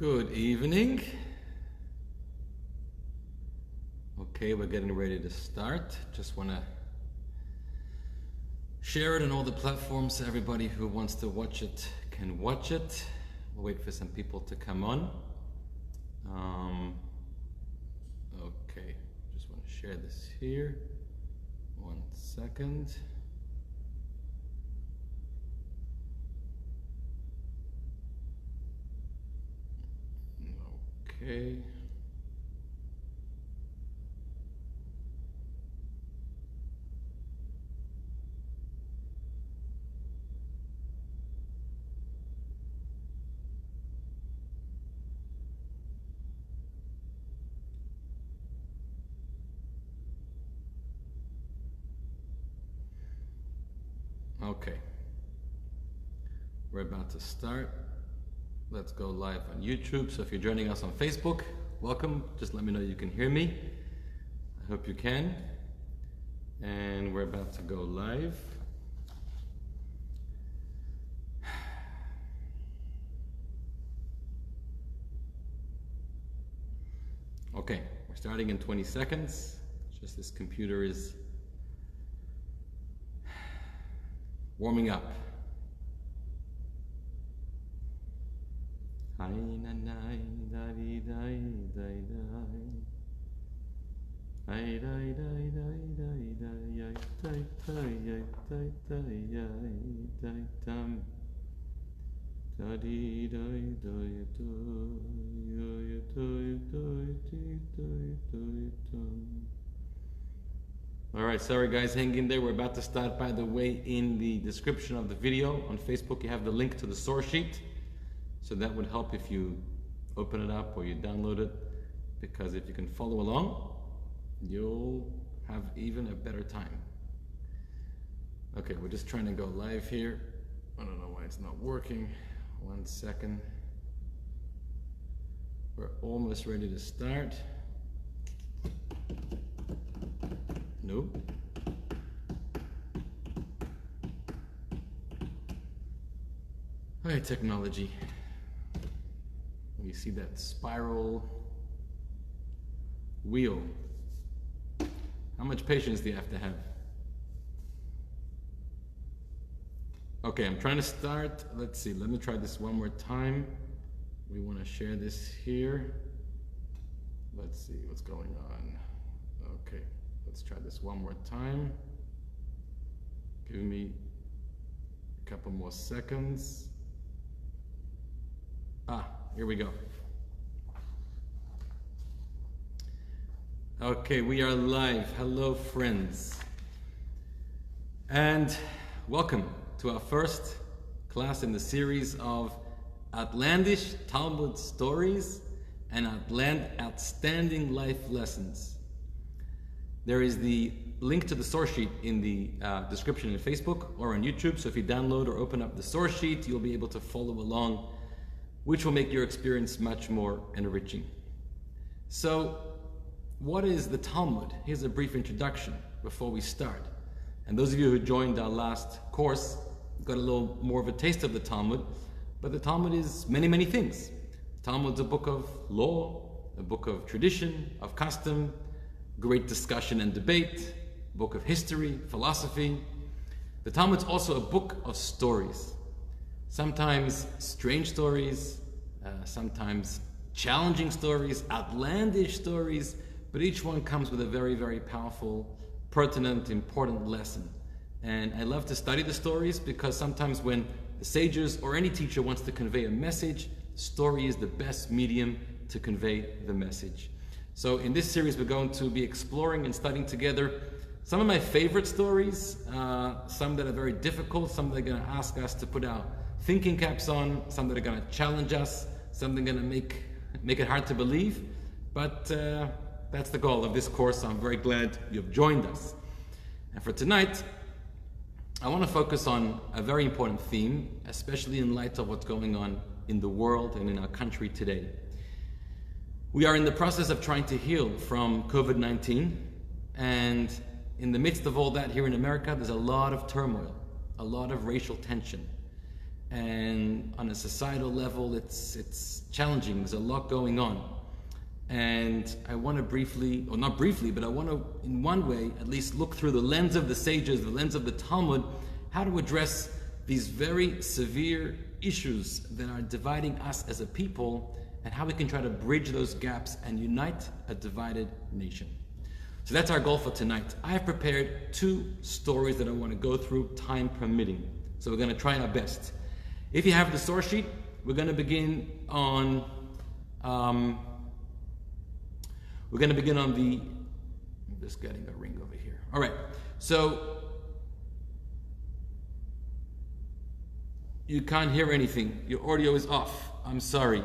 Good evening. Okay, we're getting ready to start. Just want to share it on all the platforms so everybody who wants to watch it can watch it. We'll wait for some people to come on. Okay, just want to share this here. 1 second. Okay. Okay. We're about to start. Let's go live on YouTube. So if you're joining us on Facebook, welcome. Just let me know you can hear me. I hope you can. And we're about to go live. Okay, we're starting in 20 seconds. Just this computer is warming up. All right, sorry guys, hang in there. We're about to start. By the way, in the description of the video on Facebook, you have the link to the source sheet. So that would help if you open it up or you download it, because if you can follow along, you'll have even a better time. Okay, we're just trying to go live here. I don't know why it's not working. 1 second. We're almost ready to start. Nope. All right, technology. You see that spiral wheel. How much patience do you have to have? Okay, I'm trying to start. Let's see, let me try this one more time. We want to share this here. Let's see what's going on. Okay, let's try this one more time. Give me a couple more seconds. Here we go. Okay, we are live. Hello, friends. And welcome to our first class in the series of Outlandish Talmud stories and outstanding life lessons. There is the link to the source sheet in the description in Facebook or on YouTube. So if you download or open up the source sheet, you'll be able to follow along, which will make your experience much more enriching. So, what is the Talmud? Here's a brief introduction before we start. And those of you who joined our last course got a little more of a taste of the Talmud, but the Talmud is many, many things. The Talmud's a book of law, a book of tradition, of custom, great discussion and debate, a book of history, philosophy. The Talmud's also a book of stories. Sometimes strange stories, sometimes challenging stories, outlandish stories, but each one comes with a very, very powerful, pertinent, important lesson. And I love to study the stories because sometimes when the sages or any teacher wants to convey a message, story is the best medium to convey the message. So in this series, we're going to be exploring and studying together some of my favorite stories, some that are very difficult, some that are going to ask us to put our thinking caps on, some that are going to challenge us, some that are going to make it hard to believe. But that's the goal of this course. I'm very glad you've joined us. And for tonight, I want to focus on a very important theme, especially in light of what's going on in the world and in our country today. We are in the process of trying to heal from COVID-19, and in the midst of all that here in America, there's a lot of turmoil, a lot of racial tension. and on a societal level, it's challenging. There's a lot going on. And I want to briefly, or not briefly, but I want to, in one way, at least look through the lens of the sages, the lens of the Talmud, how to address these very severe issues that are dividing us as a people, and how we can try to bridge those gaps and unite a divided nation. So that's our goal for tonight. I have prepared 2 stories that I want to go through, time permitting. So we're going to try our best. If you have the source sheet, we're going to begin on I'm just getting a ring over here. All right, so you can't hear anything. Your audio is off. I'm sorry.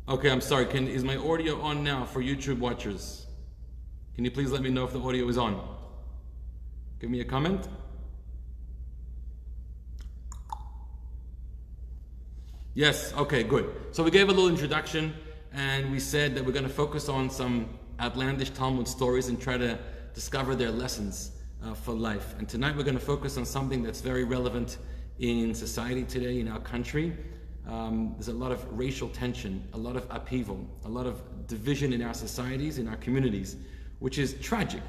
Okay, I'm sorry. Is my audio on now for YouTube watchers? Can you please let me know if the audio is on? Give me a comment. Yes, okay, good. So we gave a little introduction, and we said that we're going to focus on some outlandish Talmud stories and try to discover their lessons for life. And tonight we're going to focus on something that's very relevant in society today, in our country. There's a lot of racial tension, a lot of upheaval, a lot of division in our societies, in our communities, which is tragic.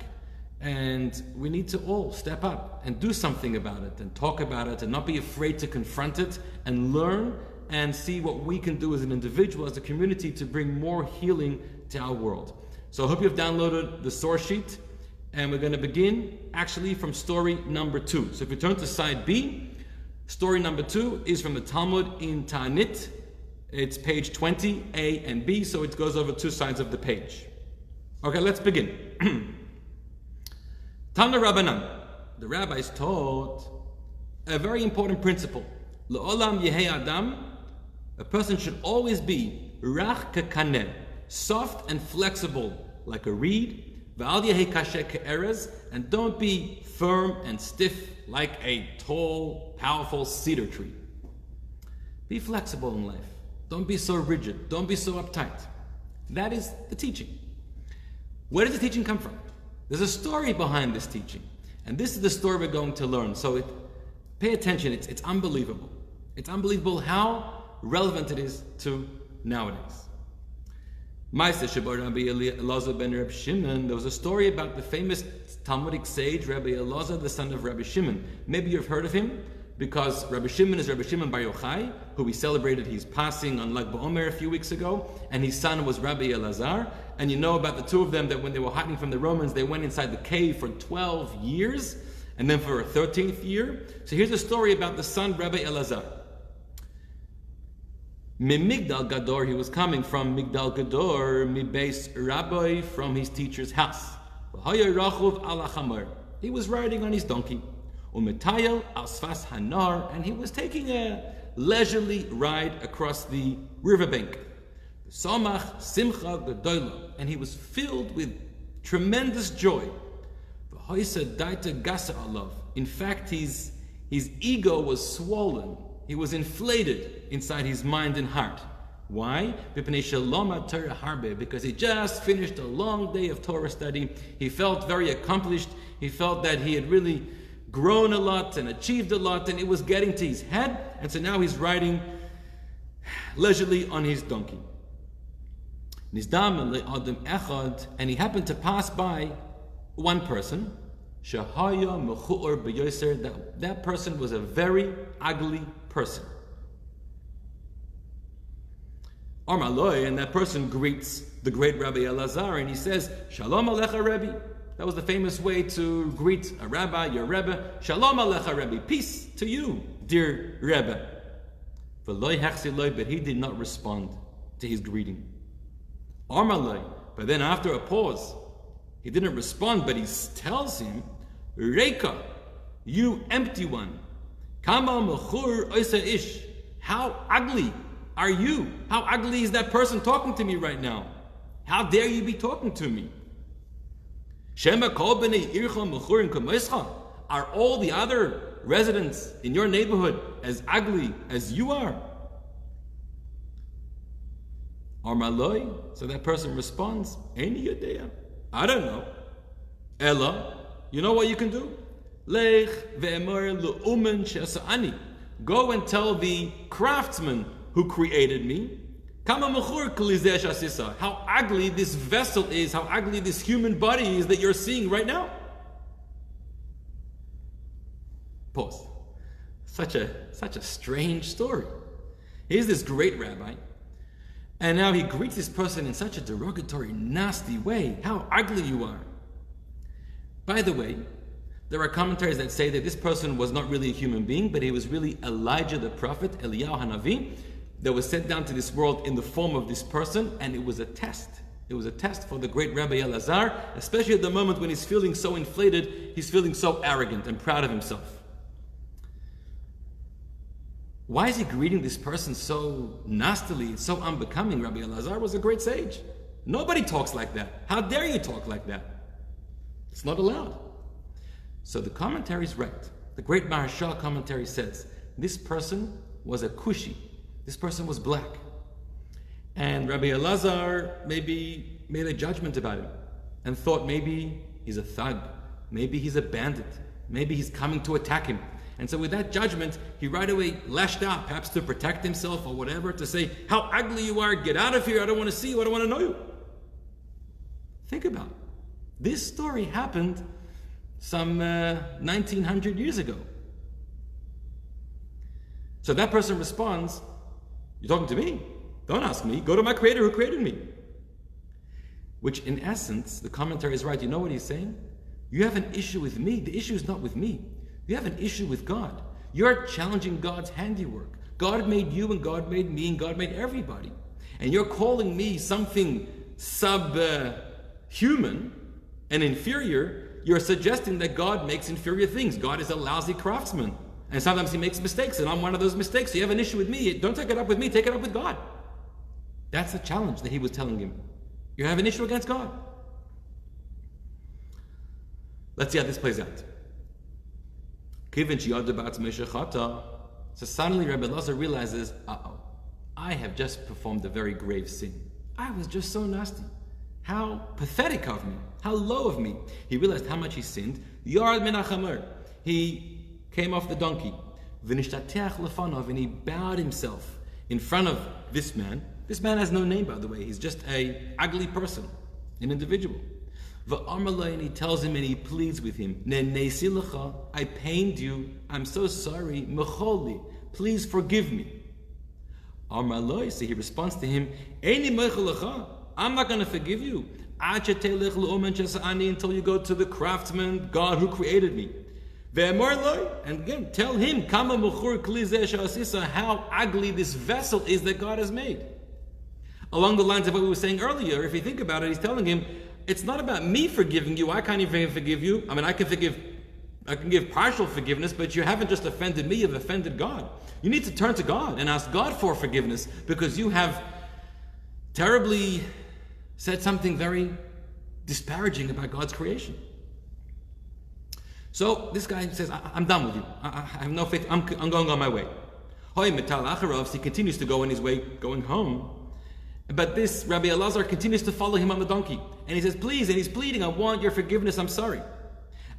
And we need to all step up and do something about it, and talk about it, and not be afraid to confront it, and learn and see what we can do as an individual, as a community, to bring more healing to our world. So I hope you've downloaded the source sheet, and we're going to begin actually from story number 2. So if you turn to side B, story number 2 is from the Talmud in Ta'anit. It's page 20, A and B, so it goes over 2 sides of the page. Okay, let's begin. Tana Rabbanan, the rabbis taught a very important principle. Le'olam yehei adam, a person should always be rach kakaneh, soft and flexible like a reed, v'al yehei kasher ke'erez, and don't be firm and stiff like a tall, powerful cedar tree. Be flexible in life. Don't be so rigid. Don't be so uptight. That is the teaching. Where does the teaching come from? There's a story behind this teaching. And this is the story we're going to learn. So pay attention. It's unbelievable. It's unbelievable how relevant it is to nowadays. Rabbi Eliezer ben Rabbi Shimon. There was a story about the famous Talmudic sage Rabbi Eliezer, the son of Rabbi Shimon. Maybe you've heard of him, because Rabbi Shimon is Rabbi Shimon Bar Yochai, who we celebrated his passing on Lag BaOmer a few weeks ago, and his son was Rabbi Eliezer. And you know about the 2 of them, that when they were hiding from the Romans, they went inside the cave for 12 years, and then for a 13th year. So here's a story about the son Rabbi Eliezer. Migdal Gador, he was coming from Migdal Gador, Beis Rabbi, from his teacher's house. He was riding on his donkey. Umetayel al Sfas Hanar, and he was taking a leisurely ride across the riverbank. Samach Simcha Gedola, and he was filled with tremendous joy. In fact, his ego was swollen. He was inflated inside his mind and heart. Why? Because he just finished a long day of Torah study. He felt very accomplished. He felt that he had really grown a lot and achieved a lot, and it was getting to his head. And so now he's riding leisurely on his donkey. And he happened to pass by one person. That person was a very ugly person. And that person greets the great Rabbi Eliezer, and he says, Shalom Alecha Rebbe. That was the famous way to greet a rabbi, your Rebbe. Shalom Alecha Rebbe. Peace to you, dear Rebbe. But he did not respond to his greeting. But then after a pause, he didn't respond, but he tells him, Reika, you empty one. Kama mechur oisa ish. How ugly are you? How ugly is that person talking to me right now? How dare you be talking to me? Shema kol b'nei ircha mechurin kameischa. Are all the other residents in your neighborhood as ugly as you are? Armaloi. So that person responds, Eini yodea. I don't know. Ella, you know what you can do? Lech ve'emor le'umen she'asa'ani. Go and tell the craftsman who created me, Kama mechur k'lizeh she'asisa. How ugly this vessel is, how ugly this human body is that you're seeing right now. Pause. Such a strange story. Here's this great rabbi, and now he greets this person in such a derogatory, nasty way. How ugly you are. By the way, there are commentaries that say that this person was not really a human being, but he was really Elijah the prophet, Eliyahu Hanavi, that was sent down to this world in the form of this person, and it was a test. It was a test for the great Rabbi Eliezer, especially at the moment when he's feeling so inflated, he's feeling so arrogant and proud of himself. Why is he greeting this person so nastily, so unbecoming? Rabbi Eliezer was a great sage. Nobody talks like that. How dare you talk like that? It's not allowed. So the commentary is right. The great Maharsha commentary says, this person was a Kushi. This person was black. And Rabbi Eliezer maybe made a judgment about him and thought maybe he's a thug, maybe he's a bandit, maybe he's coming to attack him. And so with that judgment, he right away lashed out, perhaps to protect himself or whatever, to say, how ugly you are, get out of here, I don't want to see you, I don't want to know you. Think about it. This story happened some 1900 years ago. So that person responds, you're talking to me? Don't ask me, go to my creator who created me. Which in essence, the commentary is right. You know what he's saying? You have an issue with me. The issue is not with me. You have an issue with God. You're challenging God's handiwork. God made you and God made me and God made everybody. And you're calling me something subhuman and inferior. You're suggesting that God makes inferior things. God is a lousy craftsman. And sometimes he makes mistakes, and I'm one of those mistakes. So you have an issue with me. Don't take it up with me, take it up with God. That's the challenge that he was telling him. You have an issue against God. Let's see how this plays out. So suddenly Rabbi Eliezer realizes, I have just performed a very grave sin. I was just so nasty. How pathetic of me. How low of me. He realized how much he sinned. Yard min hachamer. He came off the donkey. And he bowed himself in front of this man. This man has no name, by the way. He's just an ugly person, an individual. And he tells him and he pleads with him, I pained you. I'm so sorry. Please forgive me. So he responds to him, I'm not going to forgive you until you go to the craftsman, God who created me. And again, tell him how ugly this vessel is that God has made. Along the lines of what we were saying earlier, if you think about it, he's telling him, it's not about me forgiving you. I can't even forgive you. I mean, I can give partial forgiveness, but you haven't just offended me, you've offended God. You need to turn to God and ask God for forgiveness because you have terribly said something very disparaging about God's creation. So this guy says, I'm done with you. I have no faith. I'm going on my way. He continues to go on his way, going home. But this Rabbi Eliezer continues to follow him on the donkey. And he says, please, and he's pleading, I want your forgiveness, I'm sorry.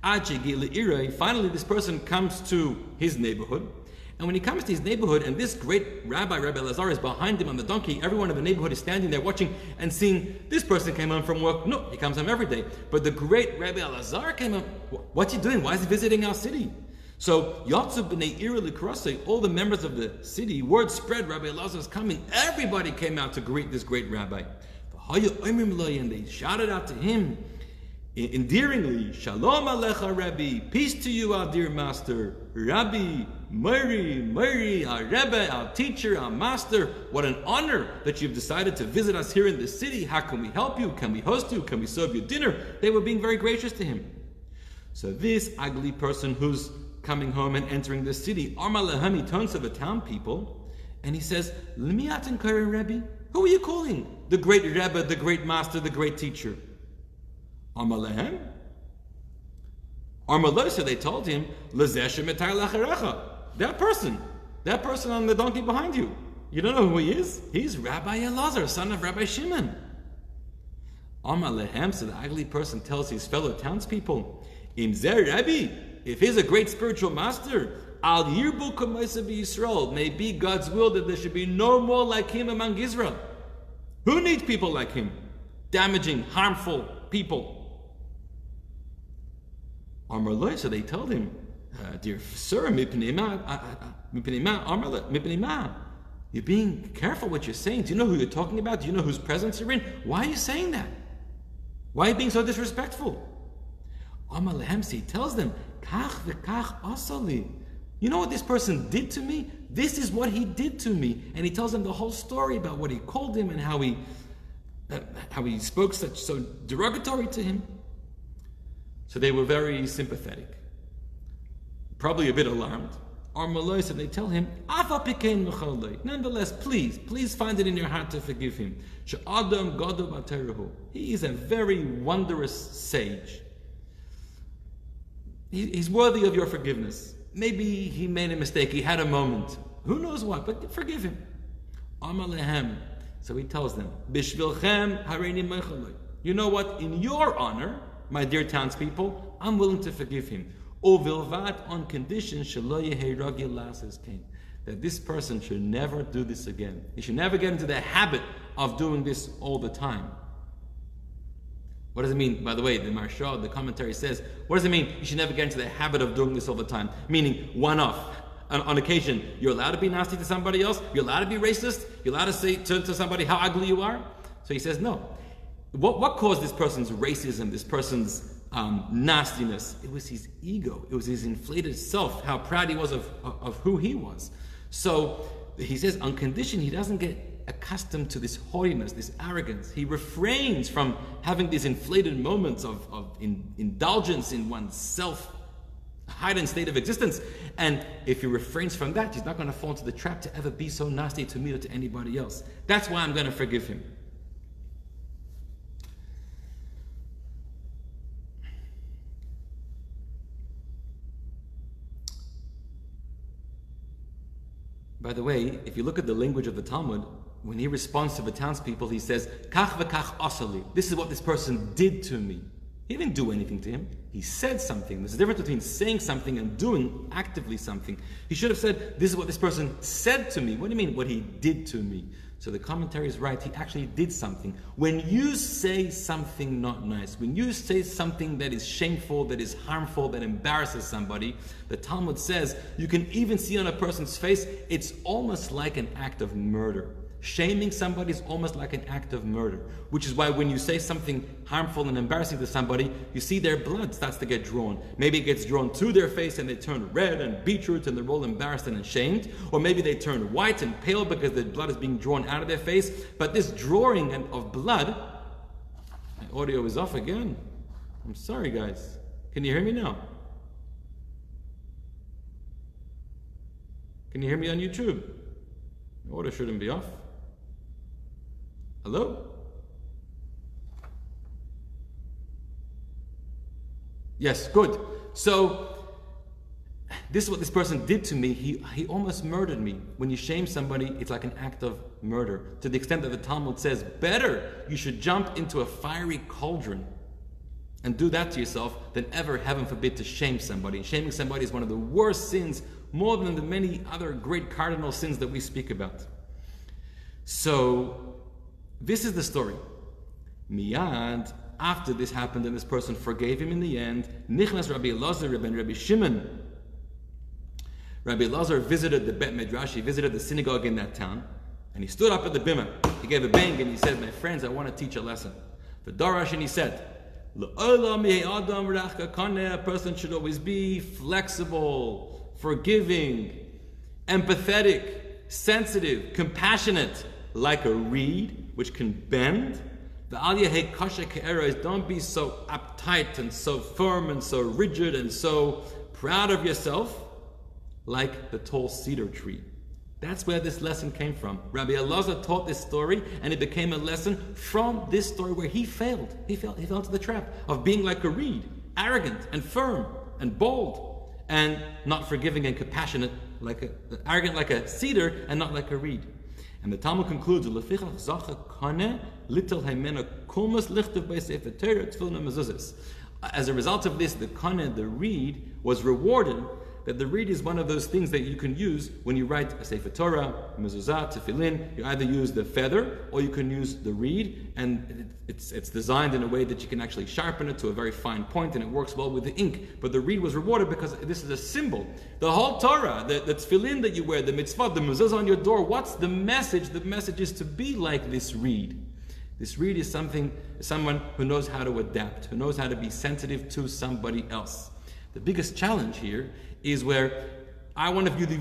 Finally, this person comes to his neighborhood. And when he comes to his neighborhood, and this great Rabbi Eliezer, is behind him on the donkey, everyone in the neighborhood is standing there watching and seeing, this person came home from work. No, he comes home every day. But the great Rabbi Eliezer came home. What's he doing? Why is he visiting our city? So, Yatzu b'nei Ira l'krasei, all the members of the city, word spread, Rabbi Eliezer is coming. Everybody came out to greet this great rabbi. And they shouted out to him, endearingly, Shalom Alecha Rabbi, peace to you, our dear master. Rabbi, Mari, our Rebbe, our teacher, our master. What an honor that you've decided to visit us here in the city. How can we help you? Can we host you? Can we serve you dinner? They were being very gracious to him. So this ugly person who's coming home and entering the city, Armalahem, he turns to the town people and he says, Limiatin Kare Rebbe, who are you calling? The great Rebbe, the great master, the great teacher. Armalahem? Armaleh, so they told him, that person on the donkey behind you. You don't know who he is? He's Rabbi Eliezer, son of Rabbi Shimon. Armalehem, so the ugly person tells his fellow townspeople, Imzer Rabbi, if he's a great spiritual master, Al Yirbu K'maisa B'Yisrael, may be God's will that there should be no more like him among Israel. Who needs people like him? Damaging, harmful people. Amar, so they told him, dear sir, you're being careful what you're saying. Do you know who you're talking about? Do you know whose presence you're in? Why are you saying that? Why are you being so disrespectful? Amar lehem, he tells them, Kach v'kach asali. You know what this person did to me? This is what he did to me. And he tells them the whole story about what he called him and how he spoke so derogatory to him. So they were very sympathetic, probably a bit alarmed. Armaloi, so they tell him, nonetheless, please find it in your heart to forgive him. He is a very wondrous sage. He's worthy of your forgiveness. Maybe he made a mistake, he had a moment. Who knows what, but forgive him. So he tells them, you know what, in your honor, my dear townspeople, I'm willing to forgive him. On condition that this person should never do this again. He should never get into the habit of doing this all the time. What does it mean? By the way, the Maharsha, the commentary says, what does it mean? You should never get into the habit of doing this all the time. Meaning, one-off. On occasion, you're allowed to be nasty to somebody else. You're allowed to be racist. You're allowed to say to somebody how ugly you are. So he says, no. What caused this person's racism, this person's nastiness? It was his ego. It was his inflated self, how proud he was of who he was. So he says, on condition he doesn't get accustomed to this haughtiness, this arrogance. He refrains from having these inflated moments of indulgence in one's self, heightened state of existence. And if he refrains from that, he's not going to fall into the trap to ever be so nasty to me or to anybody else. That's why I'm going to forgive him. By the way, if you look at the language of the Talmud, when he responds to the townspeople, he says, Kach v'kach asali. This is what this person did to me. He didn't do anything to him. He said something. There's a difference between saying something and doing actively something. He should have said, this is what this person said to me. What do you mean, what he did to me? So the commentary is right. He actually did something. When you say something not nice, when you say something that is shameful, that is harmful, that embarrasses somebody, the Talmud says, you can even see on a person's face, it's almost like an act of murder. Shaming somebody is almost like an act of murder, which is why when you say something harmful and embarrassing to somebody, you see their blood starts to get drawn. Maybe it gets drawn to their face and they turn red and beetroot and they're all embarrassed and ashamed. Or maybe they turn white and pale because the blood is being drawn out of their face. But this drawing of blood, my audio is off again. I'm sorry, guys. Can you hear me now? Can you hear me on YouTube? The audio shouldn't be off. Hello? Yes, good. So, this is what this person did to me. He almost murdered me. When you shame somebody, it's like an act of murder. To the extent that the Talmud says, better you should jump into a fiery cauldron and do that to yourself than ever, heaven forbid, to shame somebody. Shaming somebody is one of the worst sins, more than the many other great cardinal sins that we speak about. So, this is the story. Miyad, after this happened and this person forgave him in the end, Nichnas Rabbi Eliezer and Rabbi Shimon. Rabbi Eliezer visited the Bet Midrash, he visited the synagogue in that town, and he stood up at the bimah. He gave a bang and he said, my friends, I want to teach a lesson. The Darash, and he said, a person should always be flexible, forgiving, empathetic, sensitive, compassionate, like a reed which can bend. Don't be so uptight and so firm and so rigid and so proud of yourself, like the tall cedar tree. That's where this lesson came from. Rabbi Eliezer taught this story, and it became a lesson from this story where he failed. He fell into the trap of being like a reed, arrogant and firm and bold, and not forgiving and compassionate, arrogant like a cedar and not like a reed. And the Talmud concludes, As a result of this, the Kana, the reed, was rewarded. That the reed is one of those things that you can use when you write a Sefer Torah, mezuzah, tefillin. You either use the feather or you can use the reed, and it's designed in a way that you can actually sharpen it to a very fine point, and it works well with the ink. But the reed was rewarded because this is a symbol. The whole Torah, the tefillin that you wear, the mitzvah, the mezuzah on your door, what's the message? The message is to be like this reed. This reed is someone who knows how to adapt, who knows how to be sensitive to somebody else. The biggest challenge here is where I want to view the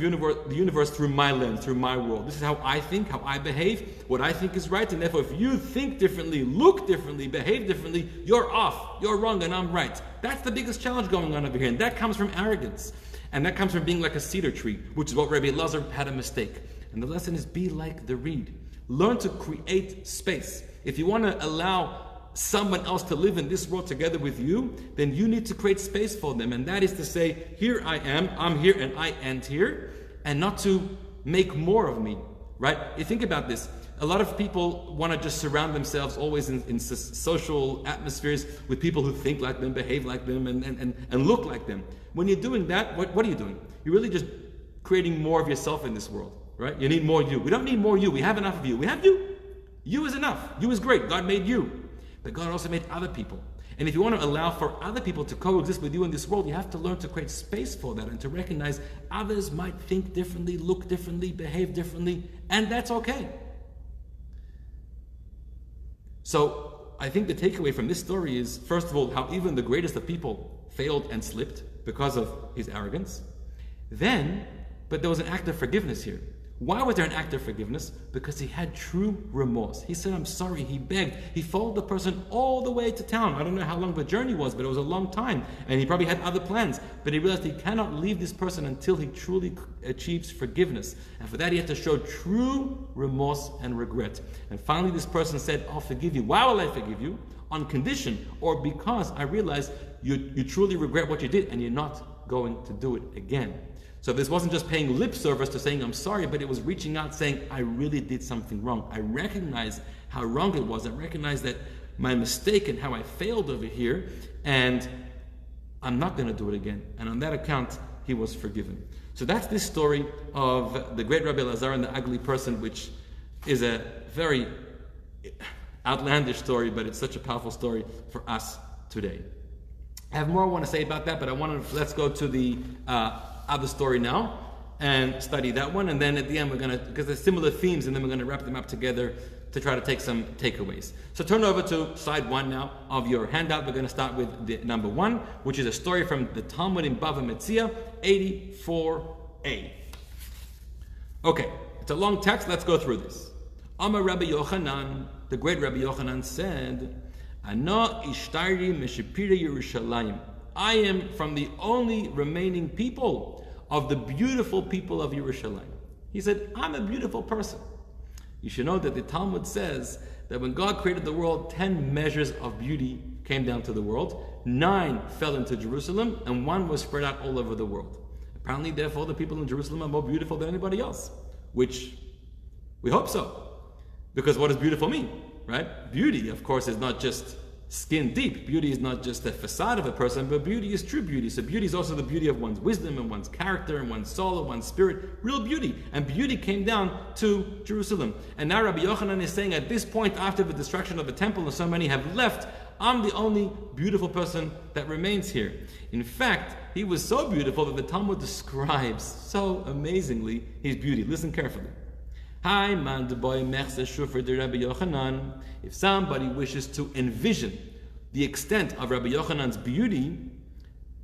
universe through my lens, through my world. This is how I think, how I behave, what I think is right, and therefore if you think differently, look differently, behave differently, you're off, you're wrong, and I'm right. That's the biggest challenge going on over here, and that comes from arrogance. And that comes from being like a cedar tree, which is what Rabbi Eliezer had a mistake. And the lesson is be like the reed. Learn to create space. If you want to allow someone else to live in this world together with you, then you need to create space for them. And that is to say, here I am, I'm here, and I end here, and not to make more of me, right? You think about this. A lot of people want to just surround themselves always in social atmospheres with people who think like them, behave like them, and look like them. When you're doing that, what are you doing? You're really just creating more of yourself in this world, right? You need more you. We don't need more you. We have enough of you. We have you. You is enough. You is great. God made you. But God also made other people. And if you want to allow for other people to coexist with you in this world, you have to learn to create space for that and to recognize others might think differently, look differently, behave differently, and that's okay. So I think the takeaway from this story is, first of all, how even the greatest of people failed and slipped because of his arrogance. But there was an act of forgiveness here. Why was there an act of forgiveness? Because he had true remorse. He said, I'm sorry. He begged. He followed the person all the way to town. I don't know how long the journey was, but it was a long time. And he probably had other plans. But he realized he cannot leave this person until he truly achieves forgiveness. And for that, he had to show true remorse and regret. And finally, this person said, I'll forgive you. Why will I forgive you? On condition, or because I realize you truly regret what you did and you're not going to do it again. So this wasn't just paying lip service to saying I'm sorry, but it was reaching out saying I really did something wrong. I recognize how wrong it was. I recognize that my mistake and how I failed over here, and I'm not going to do it again. And on that account, he was forgiven. So that's this story of the great Rabbi Eliezer and the ugly person, which is a very outlandish story, but it's such a powerful story for us today. I have more I want to say about that, but let's go to the other story now and study that one, and then at the end because there's similar themes, and then we're going to wrap them up together to try to take some takeaways. So turn over to slide 1 now of your handout. We're going to start with the number 1, which is a story from the Talmud in Bava Metzia 84a. Okay, it's a long text. Let's go through this. Amar Rabbi Yochanan, the great Rabbi Yochanan said, Ana ishtari meshipira Yerushalayim. I am from the only remaining people of the beautiful people of Yerushalayim. He said, I'm a beautiful person. You should know that the Talmud says that when God created the world, 10 measures of beauty came down to the world. 9 fell into Jerusalem, and 1 was spread out all over the world. Apparently, therefore, the people in Jerusalem are more beautiful than anybody else, which we hope so. Because what does beautiful mean, right? Beauty, of course, is not just skin deep. Beauty is not just the facade of a person, but beauty is true beauty. So beauty is also the beauty of one's wisdom and one's character and one's soul and one's spirit. Real beauty. And beauty came down to Jerusalem. And now Rabbi Yochanan is saying at this point, after the destruction of the temple and so many have left, I'm the only beautiful person that remains here. In fact, he was so beautiful that the Talmud describes so amazingly his beauty. Listen carefully. Hi, man, the boy Metzia Shufar de Rabbi Yochanan. If somebody wishes to envision the extent of Rabbi Yochanan's beauty,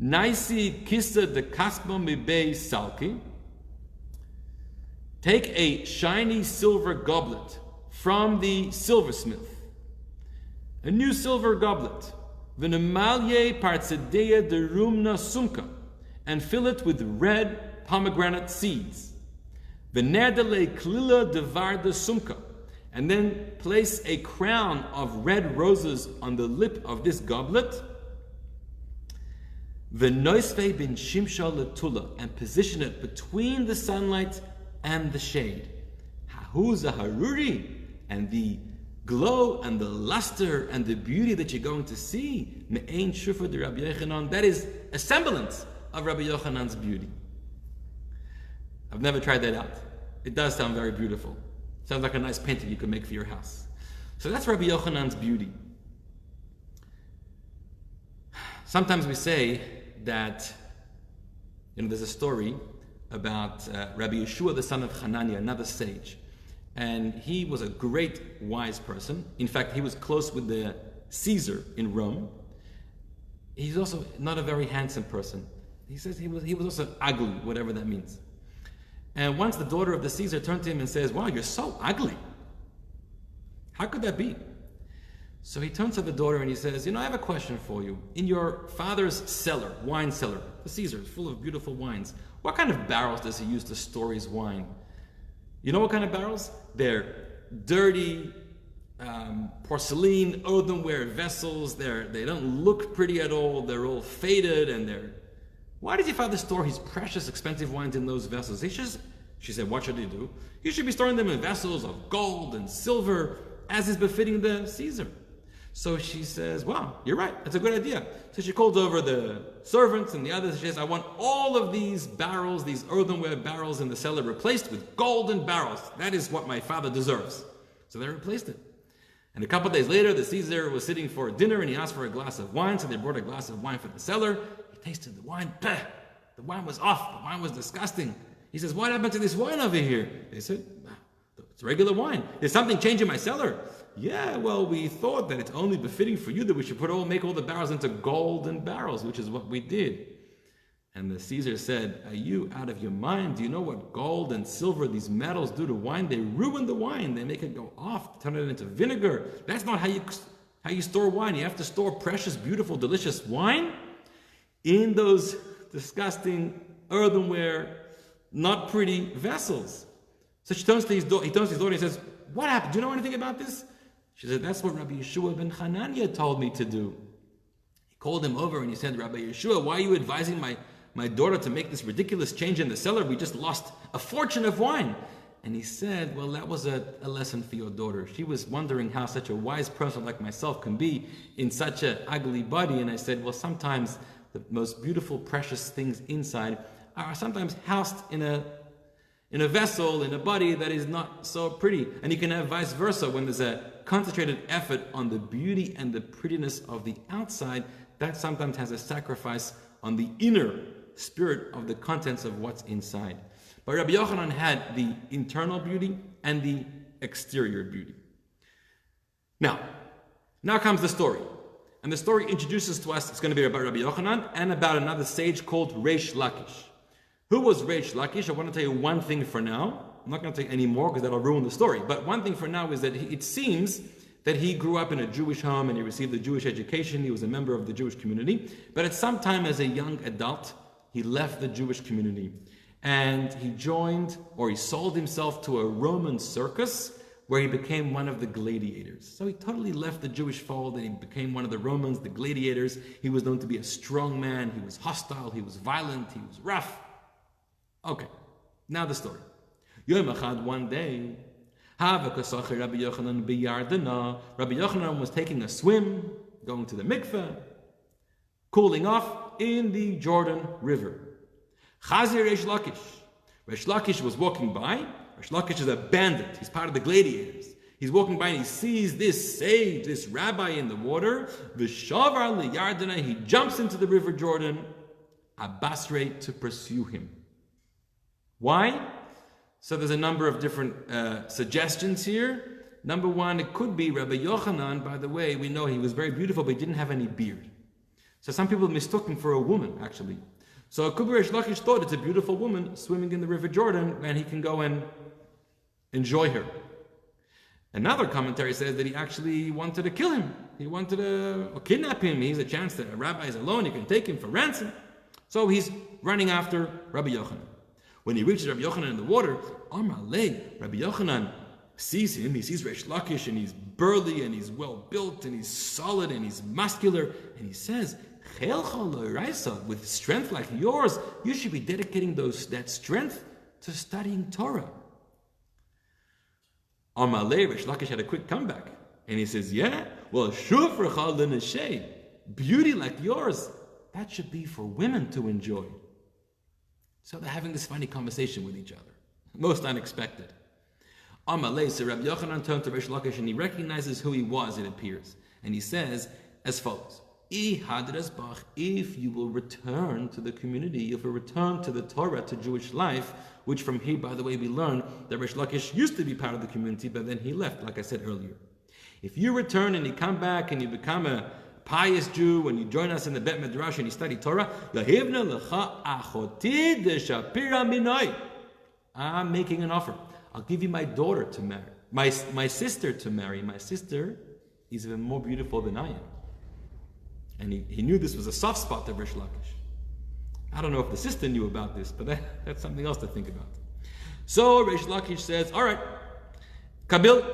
Naisi Kisa de Kaspo Mibei Salki. Take a shiny silver goblet from the silversmith, a new silver goblet, V'nemalye Partzedeya de Rumna Sumka, and fill it with red pomegranate seeds. V'nerdele klila devarda sumka, and then place a crown of red roses on the lip of this goblet. V'noisve bin shimsha letula, and position it between the sunlight and the shade. Hahu zaharuri, and the glow and the luster and the beauty that you're going to see, me'ein shufa de Rabbi Yochanan, that is a semblance of Rabbi Yochanan's beauty. I've never tried that out. It does sound very beautiful. Sounds like a nice painting you could make for your house. So that's Rabbi Yochanan's beauty. Sometimes we say that, there's a story about Rabbi Yeshua, the son of Hananiah, another sage. And he was a great wise person. In fact, he was close with the Caesar in Rome. He's also not a very handsome person. He says he was also ugly, whatever that means. And once the daughter of the Caesar turned to him and says, "Wow, you're so ugly. How could that be?" So he turns to the daughter and he says, "I have a question for you. In your father's cellar, wine cellar, the Caesar is full of beautiful wines. What kind of barrels does he use to store his wine? You know what kind of barrels? They're dirty, porcelain, earthenware vessels. They don't look pretty at all. They're all faded and Why does your father store his precious, expensive wines in those vessels?" She said, "What should he do? He should be storing them in vessels of gold and silver, as is befitting the Caesar." So she says, "Wow, you're right. That's a good idea." So she calls over the servants and the others. She says, "I want all of these barrels, these earthenware barrels in the cellar replaced with golden barrels. That is what my father deserves." So they replaced it. And a couple of days later, the Caesar was sitting for dinner and he asked for a glass of wine. So they brought a glass of wine for the cellar. He tasted the wine. The wine was off. The wine was disgusting. He says, "What happened to this wine over here?" They said, "It's regular wine. Did something change in my cellar?" "Yeah, well, we thought that it's only befitting for you that we should make all the barrels into golden barrels, which is what we did." And the Caesar said, "Are you out of your mind? Do you know what gold and silver, these metals, do to wine? They ruin the wine. They make it go off, turn it into vinegar. That's not how you store wine. You have to store precious, beautiful, delicious wine in those disgusting earthenware, not pretty vessels." So he turns to his daughter and he says, "What happened? Do you know anything about this?" She said, "That's what Rabbi Yeshua ben Hananiah told me to do." He called him over and he said, "Rabbi Yeshua, why are you advising my daughter to make this ridiculous change in the cellar? We just lost a fortune of wine." And he said, "Well, that was a lesson for your daughter. She was wondering how such a wise person like myself can be in such an ugly body." And I said, "Well, sometimes the most beautiful, precious things inside are sometimes housed in a vessel, in a body that is not so pretty. And you can have vice versa. When there's a concentrated effort on the beauty and the prettiness of the outside, that sometimes has a sacrifice on the inner spirit of the contents of what's inside." But Rabbi Yochanan had the internal beauty and the exterior beauty. Now comes the story. And the story introduces to us, it's going to be about Rabbi Yochanan and about another sage called Reish Lakish. Who was Reish Lakish? I want to tell you one thing for now. I'm not going to tell you any more because that'll ruin the story. But one thing for now is that it seems that he grew up in a Jewish home and he received a Jewish education. He was a member of the Jewish community. But at some time as a young adult, he left the Jewish community. And he sold himself to a Roman circus where he became one of the gladiators. So he totally left the Jewish fold and he became one of the Romans, the gladiators. He was known to be a strong man. He was hostile. He was violent. He was rough. Okay, now the story. Yom Echad, one day, Rabbi Yochanan was taking a swim, going to the mikveh, cooling off in the Jordan River. Chazir Reish Lakish. Reish Lakish was walking by. Reish Lakish is a bandit. He's part of the gladiators. He's walking by and he sees this sage, this rabbi in the water. V'shavar liyardena. He jumps into the river Jordan, abasre, to pursue him. Why? So there's a number of different suggestions here. Number one, it could be Rabbi Yochanan. By the way, we know he was very beautiful, but he didn't have any beard. So some people mistook him for a woman, actually. So Reish Lakish thought it's a beautiful woman swimming in the River Jordan, and he can go and enjoy her. Another commentary says that he actually wanted to kill him. He wanted to kidnap him. He has a chance that a rabbi is alone. You can take him for ransom. So he's running after Rabbi Yochanan. When he reaches Rabbi Yochanan in the water, Amar Lei, Rabbi Yochanan sees him. He sees Reish Lakish, and he's burly, and he's well built, and he's solid, and he's muscular, and he says, with strength like yours, you should be dedicating that strength to studying Torah. Amar Lei, Reish Lakish had a quick comeback. And he says, yeah? Well, shufrecha l'neshei, beauty like yours, that should be for women to enjoy. So they're having this funny conversation with each other. Most unexpected. Amalei, so Rabbi Yochanan turned to Reish Lakish and he recognizes who he was, it appears. And he says as follows, if you will return to the community, if you return to the Torah, to Jewish life, which from here, by the way, we learn that Reish Lakish used to be part of the community, but then he left, like I said earlier. If you return and you come back and you become a pious Jew and you join us in the Bet Midrash and you study Torah, I'm making an offer. I'll give you my daughter to marry, my sister to marry. My sister is even more beautiful than I am. And he knew this was a soft spot of Reish Lakish. I don't know if the sister knew about this, but that's something else to think about. So Reish Lakish says, all right, Kabil,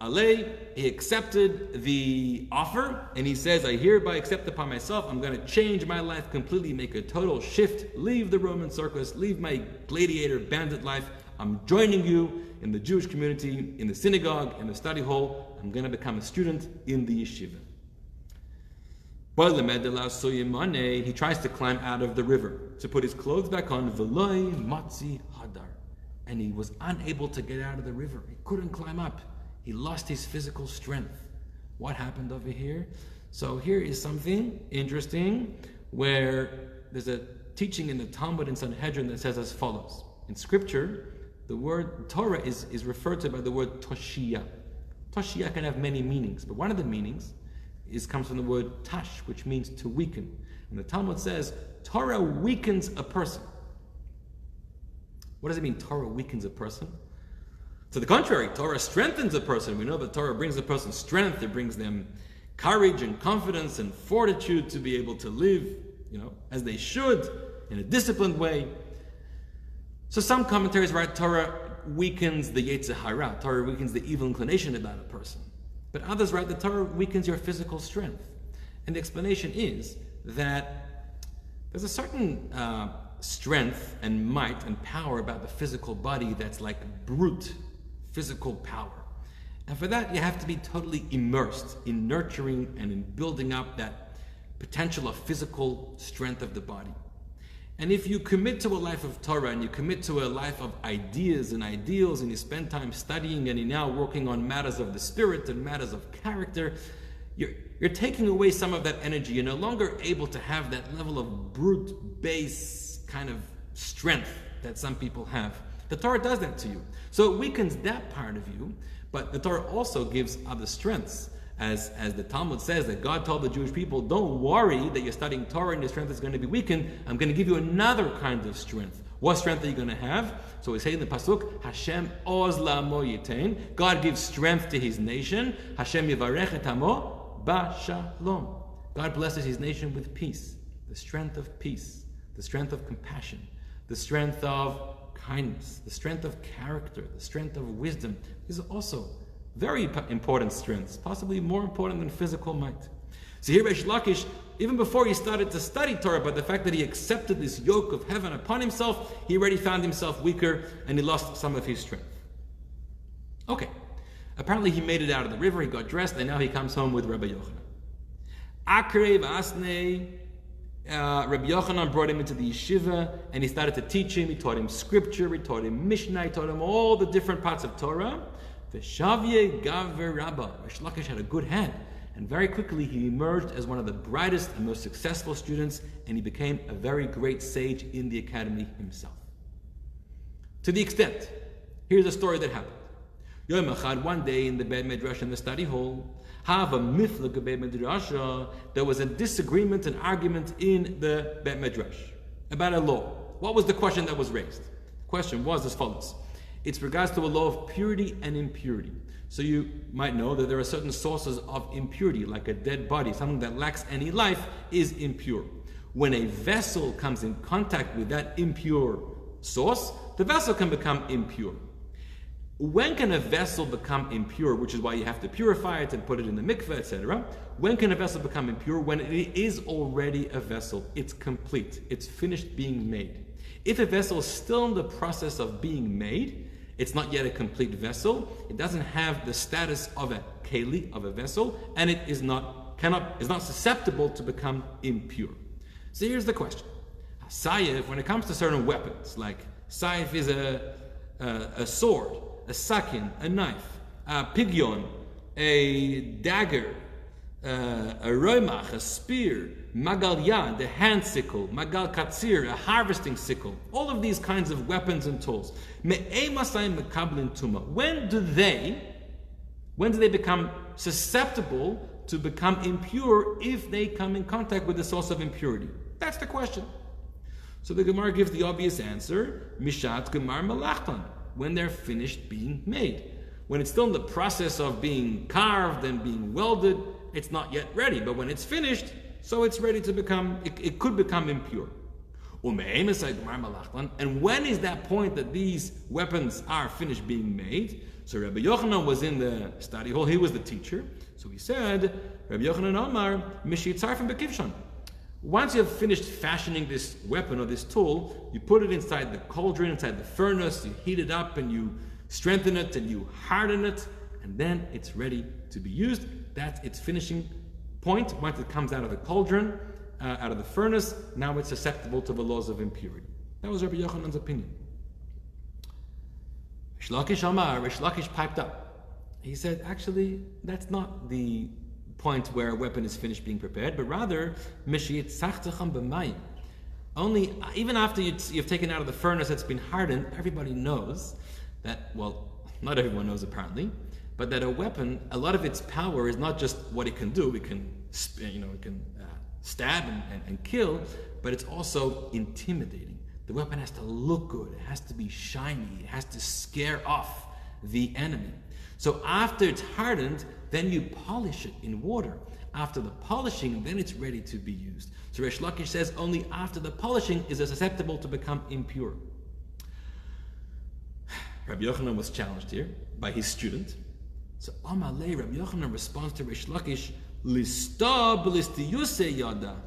Alei, he accepted the offer, and he says, I hereby accept upon myself, I'm going to change my life completely, make a total shift, leave the Roman circus, leave my gladiator bandit life. I'm joining you in the Jewish community, in the synagogue, in the study hall. I'm going to become a student in the yeshiva. He tries to climb out of the river to put his clothes back on, and he was unable to get out of the river. He couldn't climb up. He lost his physical strength. What happened over here? So here is something interesting where there's a teaching in the Talmud in Sanhedrin that says as follows. In scripture, the word Torah is referred to by the word Toshia. Toshia can have many meanings, but one of the meanings comes from the word tash, which means to weaken. And the Talmud says, Torah weakens a person. What does it mean, Torah weakens a person? To the contrary, Torah strengthens a person. We know that Torah brings a person strength. It brings them courage and confidence and fortitude to be able to live, as they should, in a disciplined way. So some commentaries write Torah weakens the Yetzer Hara. Torah weakens the evil inclination about a person. But others write that Torah weakens your physical strength. And the explanation is that there's a certain strength and might and power about the physical body that's like brute physical power. And for that, you have to be totally immersed in nurturing and in building up that potential of physical strength of the body. And if you commit to a life of Torah and you commit to a life of ideas and ideals and you spend time studying and you're now working on matters of the spirit and matters of character, you're taking away some of that energy. You're no longer able to have that level of brute base kind of strength that some people have. The Torah does that to you. So it weakens that part of you, but the Torah also gives other strengths. As the Talmud says, that God told the Jewish people, don't worry that you're studying Torah and your strength is going to be weakened. I'm going to give you another kind of strength. What strength are you going to have? So we say in the Pasuk, Hashem oz la'amo yitain. God gives strength to his nation. Hashem yivarech et amo b'shalom. God blesses his nation with peace. The strength of peace. The strength of compassion. The strength of kindness. The strength of character. The strength of wisdom. These are also very important strengths, possibly more important than physical might. So here Reish Lakish, even before he started to study Torah, but the fact that he accepted this yoke of heaven upon himself, he already found himself weaker and he lost some of his strength. Okay, apparently he made it out of the river, he got dressed, and now he comes home with Rabbi Yochanan. Akrei v'asnei, Rabbi Yochanan brought him into the yeshiva and he started to teach him. He taught him scripture, he taught him Mishnah, he taught him all the different parts of Torah. V'shavye gaver Rabbi. Reish Lakish had a good head, and very quickly he emerged as one of the brightest and most successful students, and he became a very great sage in the academy himself. To the extent, here's a story that happened. Yom Echad, one day in the Bet Midrash in the study hall, have a miflag Bet Midrash, there was a disagreement, an argument in the Bet Midrash about a law. What was the question that was raised? The question was as follows. It's regards to a law of purity and impurity. So you might know that there are certain sources of impurity, like a dead body, something that lacks any life is impure. When a vessel comes in contact with that impure source, the vessel can become impure. When can a vessel become impure, which is why you have to purify it and put it in the mikveh, etc. When can a vessel become impure? When it is already a vessel. It's complete. It's finished being made. If a vessel is still in the process of being made, It's not yet a complete vessel. It doesn't have the status of a keli, of a vessel, and it is not susceptible to become impure. So here's the question. Saif, when it comes to certain weapons, like saif is a sword, a sakin, a knife, a pigyon, a dagger, a roimach, a spear, magal yad, the hand sickle, magal katsir, a harvesting sickle, all of these kinds of weapons and tools. When do they become susceptible to become impure if they come in contact with the source of impurity? That's the question. So the Gemara gives the obvious answer, Mishat Gemar Malachtan, when they're finished being made. When it's still in the process of being carved and being welded, it's not yet ready. But when it's finished, so it's ready to become, it could become impure. And when is that point that these weapons are finished being made? So Rabbi Yochanan was in the study hall, he was the teacher. So he said, Rabbi Yochanan Amar, Mishitzarfim Bekivshan. Once you have finished fashioning this weapon or this tool, you put it inside the cauldron, inside the furnace, you heat it up and you strengthen it and you harden it, and then it's ready to be used. That's its finishing point. Once it comes out of the cauldron, out of the furnace, now it's susceptible to the laws of impurity. That was Rabbi Yochanan's opinion. Rish Lakish piped up. He said, actually, that's not the point where a weapon is finished being prepared, but rather, only even after you've taken out of the furnace, it's been hardened, everybody knows that, well, not everyone knows apparently, but that a weapon, a lot of its power is not just what it can do. It can, stab and kill, but it's also intimidating. The weapon has to look good. It has to be shiny. It has to scare off the enemy. So after it's hardened, then you polish it in water. After the polishing, then it's ready to be used. So Rish Lakish says only after the polishing is it susceptible to become impure. Rabbi Yochanan was challenged here by his student. So Amalei, Rabbi Yochanan responds to Rish Lakish, Lista b'listiyuse yada.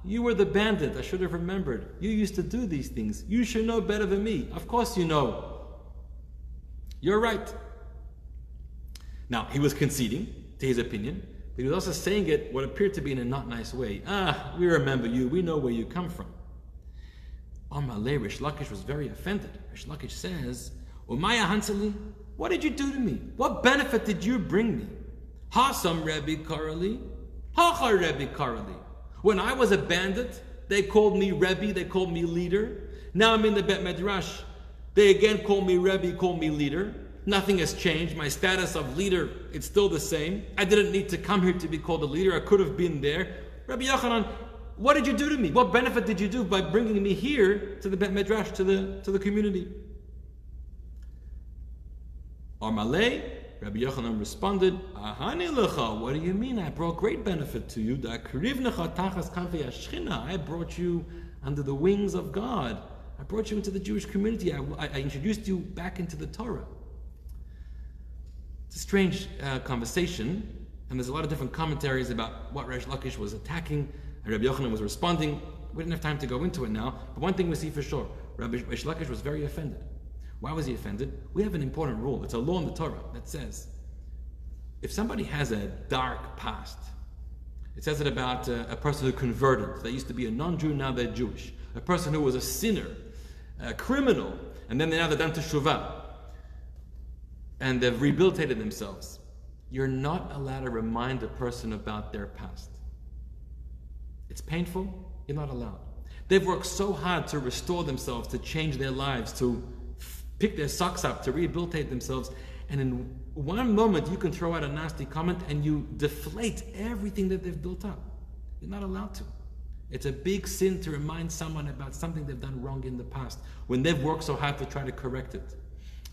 You were the bandit. I should have remembered. You used to do these things. You should know better than me. Of course you know. You're right. Now, he was conceding to his opinion, but he was also saying it what appeared to be in a not nice way. We remember you. We know where you come from. Amalei, Rish Lakish was very offended. Rish Lakish says, Umaya Hansali, what did you do to me? What benefit did you bring me? Hasam Rebbe Karali, Hacha Rebbe Karali. When I was a bandit, they called me Rebbe, they called me leader. Now I'm in the Bet Medrash. They again call me Rebbe, call me leader. Nothing has changed. My status of leader, it's still the same. I didn't need to come here to be called a leader. I could have been there. Rabbi Yochanan, what did you do to me? What benefit did you do by bringing me here to the Bet Medrash, to the community? Armalei, Rabbi Yochanan responded, Ahani lecha, what do you mean? I brought great benefit to you. I brought you under the wings of God. I brought you into the Jewish community. I introduced you back into the Torah. It's a strange conversation, and there's a lot of different commentaries about what Rish Lakish was attacking, and Rabbi Yochanan was responding. We didn't have time to go into it now, but one thing we see for sure, Rish Lakish was very offended. Why was he offended? We have an important rule. It's a law in the Torah that says, if somebody has a dark past, it says it about a person who converted. They used to be a non-Jew, now they're Jewish. A person who was a sinner, a criminal, and then now they're done to Shuvah, and they've rehabilitated themselves. You're not allowed to remind a person about their past. It's painful, you're not allowed. They've worked so hard to restore themselves, to change their lives, to pick their socks up, to rehabilitate themselves, and in one moment you can throw out a nasty comment and you deflate everything that they've built up. You're not allowed to. It's a big sin to remind someone about something they've done wrong in the past when they've worked so hard to try to correct it.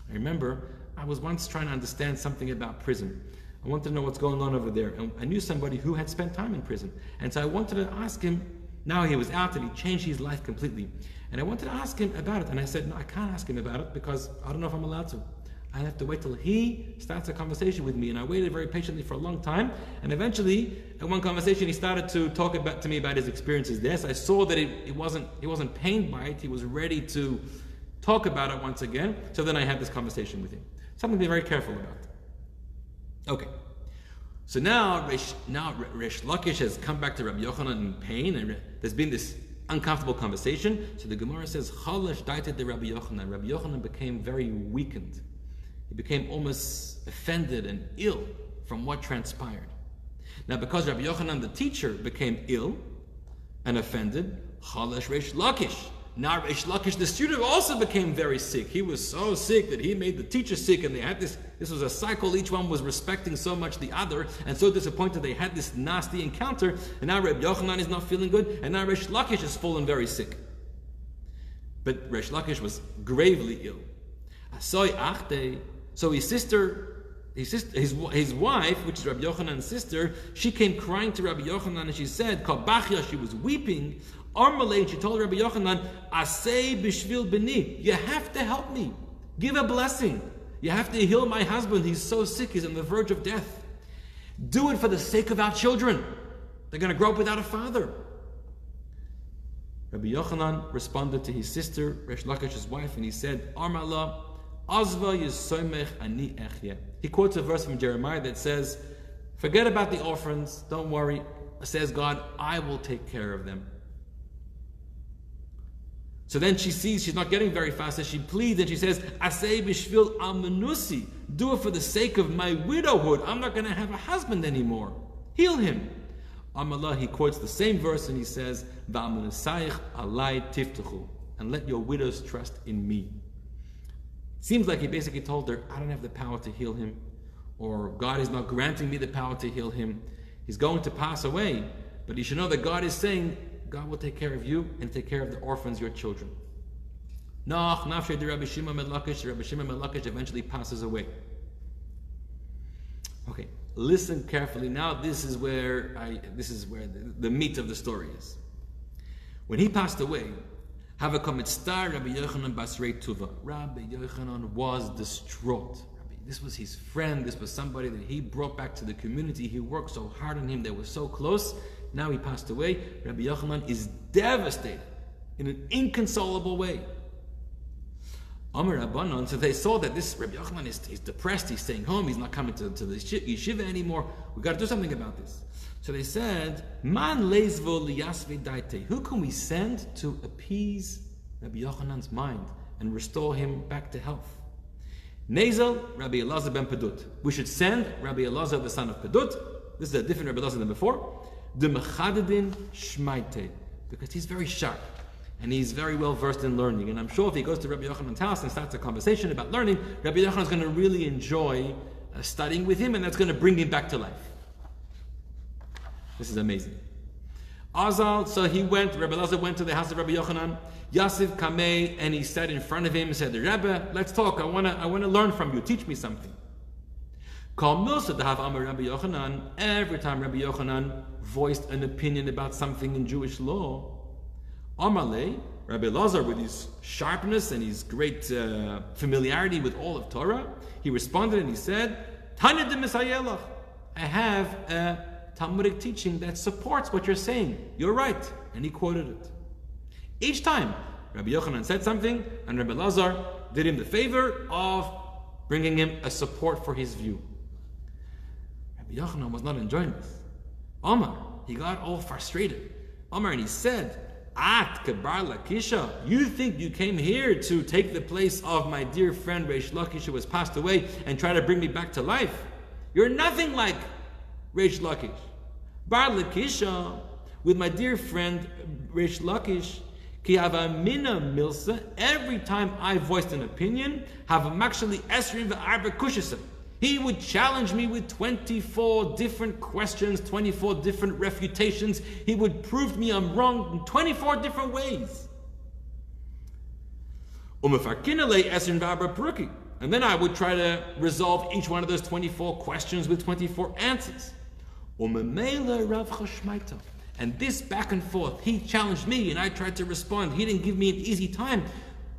I remember I was once trying to understand something about prison. I wanted to know what's going on over there, and I knew somebody who had spent time in prison, and so I wanted to ask him. Now he was out and he changed his life completely, and I wanted to ask him about it, and I said, no, I can't ask him about it because I don't know if I'm allowed to. I have to wait till he starts a conversation with me. And I waited very patiently for a long time, and eventually in one conversation he started to talk to me about his experiences there. So I saw that he wasn't pained by it. He was ready to talk about it once again. So then I had this conversation with him. Something to be very careful about. Okay. So now Resh Lakish has come back to Rabbi Yochanan in pain, and there's been this uncomfortable conversation. So the Gemara says, Chalash daited the Rabbi Yochanan. Rabbi Yochanan became very weakened. He became almost offended and ill from what transpired. Now, because Rabbi Yochanan, the teacher, became ill and offended, Chalash Resh Lakish. Now Resh Lakish, the student, also became very sick. He was so sick that he made the teacher sick, and they had this was a cycle. Each one was respecting so much the other, and so disappointed they had this nasty encounter, and now Rabbi Yochanan is not feeling good, and now Resh Lakish has fallen very sick. But Resh Lakish was gravely ill. So his wife, which is Rabbi Yochanan's sister, she came crying to Rabbi Yochanan, and she said, Kabachya, she was weeping, Armalei, she told Rabbi Yochanan, Asay b'shvil b'ni, you have to help me. Give a blessing. You have to heal my husband. He's so sick, he's on the verge of death. Do it for the sake of our children. They're going to grow up without a father. Rabbi Yochanan responded to his sister, Resh Lakish's wife, and he said, Armallah, Azva yisoymech ani echye. He quotes a verse from Jeremiah that says, forget about the orphans, don't worry. Says God, I will take care of them. So then she sees she's not getting very fast, so she pleads and she says, Asay b'shvil al-menusi, do it for the sake of my widowhood. I'm not going to have a husband anymore. Heal him. Amallah, he quotes the same verse and he says, V'amenusayich alai tiftuchu, and let your widows trust in me. Seems like he basically told her, I don't have the power to heal him, or God is not granting me the power to heal him. He's going to pass away, but you should know that God is saying, God will take care of you and take care of the orphans, your children. Rabbi Shimon ben Lakish eventually passes away. Okay, listen carefully. Now this is where the meat of the story is. When he passed away, Rabbi Yochanan Basrei Tuva. Rabbi Yochanan was distraught. This was his friend. This was somebody that he brought back to the community. He worked so hard on him. They were so close. Now he passed away. Rabbi Yochanan is devastated in an inconsolable way. Amar Rabbanon, so they saw that this Rabbi Yochanan is depressed. He's staying home. He's not coming to the yeshiva anymore. We've got to do something about this. So they said, Man leizvo liyasve daite. Who can we send to appease Rabbi Yochanan's mind and restore him back to health? Nezel, Rabbi Eliezer ben Pedut. We should send Rabbi Eliezer, the son of Pedut. This is a different Rabbi Eliezer than before. The Mechadedin Shmaite, because he's very sharp and he's very well versed in learning. And I'm sure if he goes to Rabbi Yochanan's house and starts a conversation about learning, Rabbi Yochanan is going to really enjoy studying with him, and that's going to bring him back to life. This is amazing. Azal, so Rabbi Eliezer went to the house of Rabbi Yochanan. Yasif Kamei, and he sat in front of him and said, Rebbe, let's talk. I want to learn from you. Teach me something. Every time Rabbi Yochanan voiced an opinion about something in Jewish law, Amalei, Rabbi Eliezer, with his sharpness and his great familiarity with all of Torah, he responded and he said, Tanya de Misayelach, I have a Talmudic teaching that supports what you're saying. You're right. And he quoted it. Each time Rabbi Yochanan said something, and Rabbi Eliezer did him the favor of bringing him a support for his view. Rabbi Yochanan was not enjoying this. Omar, he got all frustrated. Omar, and he said, At Kebar Lakisha, you think you came here to take the place of my dear friend Reish Lakish, who has passed away, and try to bring me back to life? You're nothing like Reish Lakish. Bar Lakisha, with my dear friend Reish Lakish, Ki hava mina milsa, every time I voiced an opinion, have actually esrin v'arba kushisa. He would challenge me with 24 different questions, 24 different refutations. He would prove me I'm wrong in 24 different ways. And then I would try to resolve each one of those 24 questions with 24 answers. And this back and forth, he challenged me and I tried to respond. He didn't give me an easy time.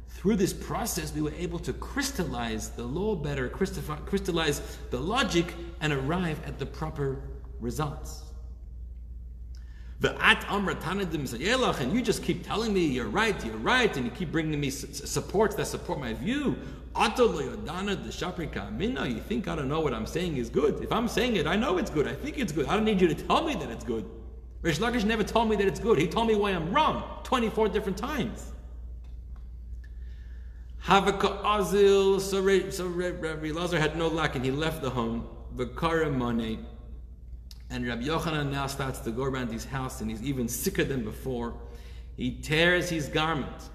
Through this process, we were able to crystallize the law better, crystallize the logic, and arrive at the proper results. And you just keep telling me you're right, and you keep bringing me supports that support my view. You think I don't know what I'm saying is good. If I'm saying it, I know it's good. I think it's good. I don't need you to tell me that it's good. Rish Lakish never told me that it's good. He told me why I'm wrong 24 different times. Havaka Azil, so Rabbi Eliezer had no luck and he left the home. V'kara money. And Rabbi Yochanan now starts to go around his house and he's even sicker than before. He tears his garment.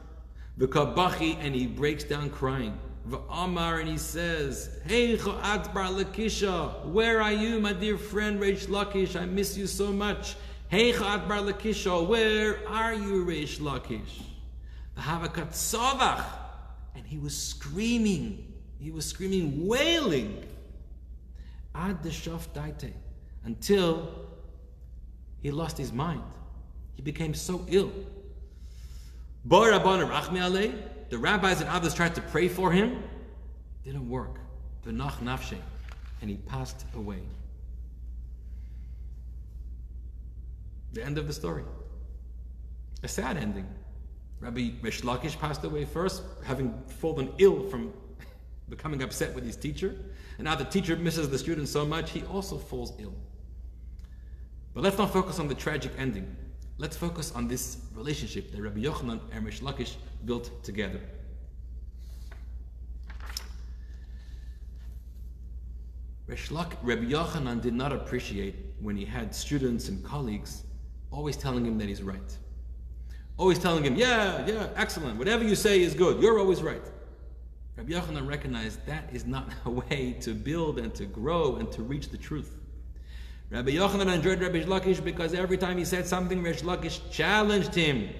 V'kabachi, and he breaks down crying. V'amar, and he says, Hey Cho'at bar Lakisha, where are you, my dear friend Reish Lakish? I miss you so much. Hey Cho'at bar Lakisha, where are you, Reish Lakish? V'havakat Savach, and he was screaming, wailing. Ad Deshaf Daite, until he lost his mind. He became so ill. The rabbis and others tried to pray for him. Didn't work. V'nach nafshe, and he passed away. The end of the story. A sad ending. Rabbi Reish Lakish passed away first, having fallen ill from becoming upset with his teacher. And now the teacher misses the student so much, he also falls ill. But let's not focus on the tragic ending. Let's focus on this relationship that Rabbi Yochanan and Reish Lakish built together. Rabbi Yochanan did not appreciate when he had students and colleagues always telling him that he's right. Always telling him, yeah, excellent, whatever you say is good, you're always right. Rabbi Yochanan recognized that is not a way to build and to grow and to reach the truth. Rabbi Yochanan enjoyed Rabbi Lakish because every time he said something, Reish Lakish challenged him.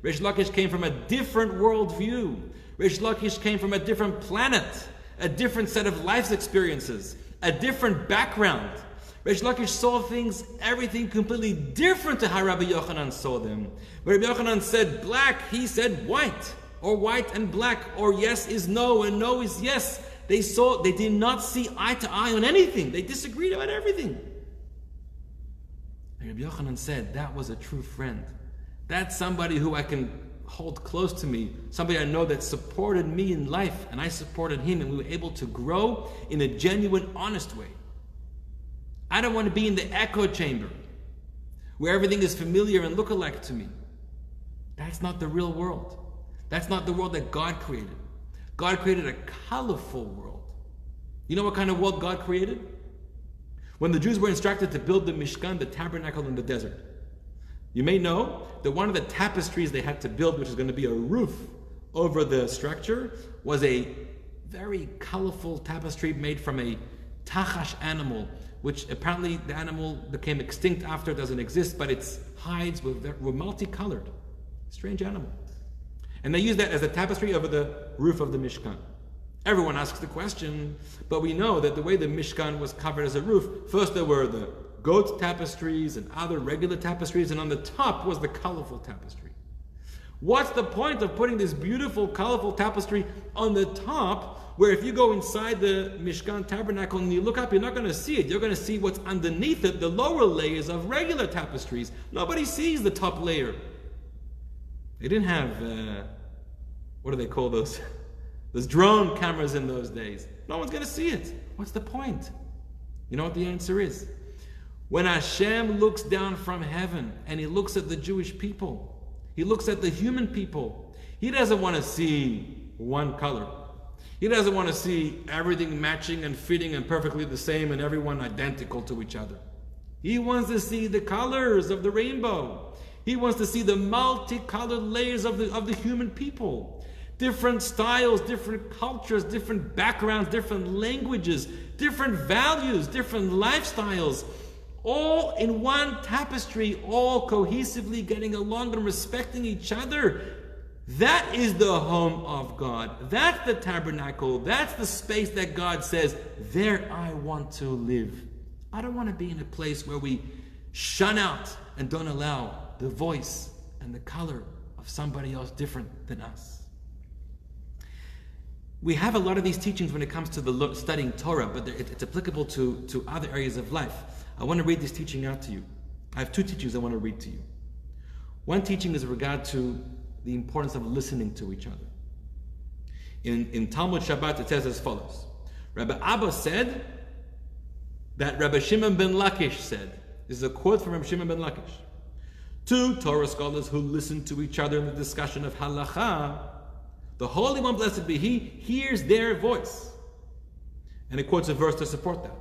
Reish Lakish came from a different worldview. Reish Lakish came from a different planet, a different set of life experiences, a different background. Reish Lakish saw everything completely different to how Rabbi Yochanan saw them. When Rabbi Yochanan said black, he said white, or white and black, or yes is no and no is yes. They did not see eye to eye on anything. They disagreed about everything. And Rabbi Yochanan said, that was a true friend. That's somebody who I can hold close to me, somebody I know that supported me in life, and I supported him, and we were able to grow in a genuine, honest way. I don't want to be in the echo chamber, where everything is familiar and look-alike to me. That's not the real world. That's not the world that God created. God created a colorful world. You know what kind of world God created? When the Jews were instructed to build the Mishkan, the tabernacle in the desert, you may know that one of the tapestries they had to build, which is going to be a roof over the structure, was a very colorful tapestry made from a tachash animal, which apparently the animal became extinct after, doesn't exist, but its hides were multicolored. Strange animal. And they used that as a tapestry over the roof of the Mishkan. Everyone asks the question, but we know that the way the Mishkan was covered as a roof, first there were the goat tapestries and other regular tapestries, and on the top was the colorful tapestry. What's the point of putting this beautiful, colorful tapestry on the top, where if you go inside the Mishkan tabernacle and you look up, you're not going to see it. You're going to see what's underneath it, the lower layers of regular tapestries. Nobody sees the top layer. They didn't have, what do they call those? Those drone cameras in those days. No one's going to see it. What's the point? You know what the answer is? When Hashem looks down from heaven and he looks at the Jewish people, he looks at the human people, he doesn't want to see one color. He doesn't want to see everything matching and fitting and perfectly the same and everyone identical to each other. He wants to see the colors of the rainbow. He wants to see the multicolored layers of the human people. Different styles, different cultures, different backgrounds, different languages, different values, different lifestyles, all in one tapestry, all cohesively getting along and respecting each other. That is the home of God. That's the tabernacle. That's the space that God says, there I want to live. I don't want to be in a place where we shun out and don't allow the voice and the color of somebody else different than us. We have a lot of these teachings when it comes to studying Torah, but it's applicable to other areas of life. I want to read this teaching out to you. I have two teachings I want to read to you. One teaching is in regard to the importance of listening to each other. In Talmud Shabbat, it says as follows. Rabbi Abba said that Rabbi Shimon ben Lakish said, this is a quote from Rabbi Shimon ben Lakish, two Torah scholars who listen to each other in the discussion of halacha, the Holy One, blessed be He, hears their voice. And it quotes a verse to support that.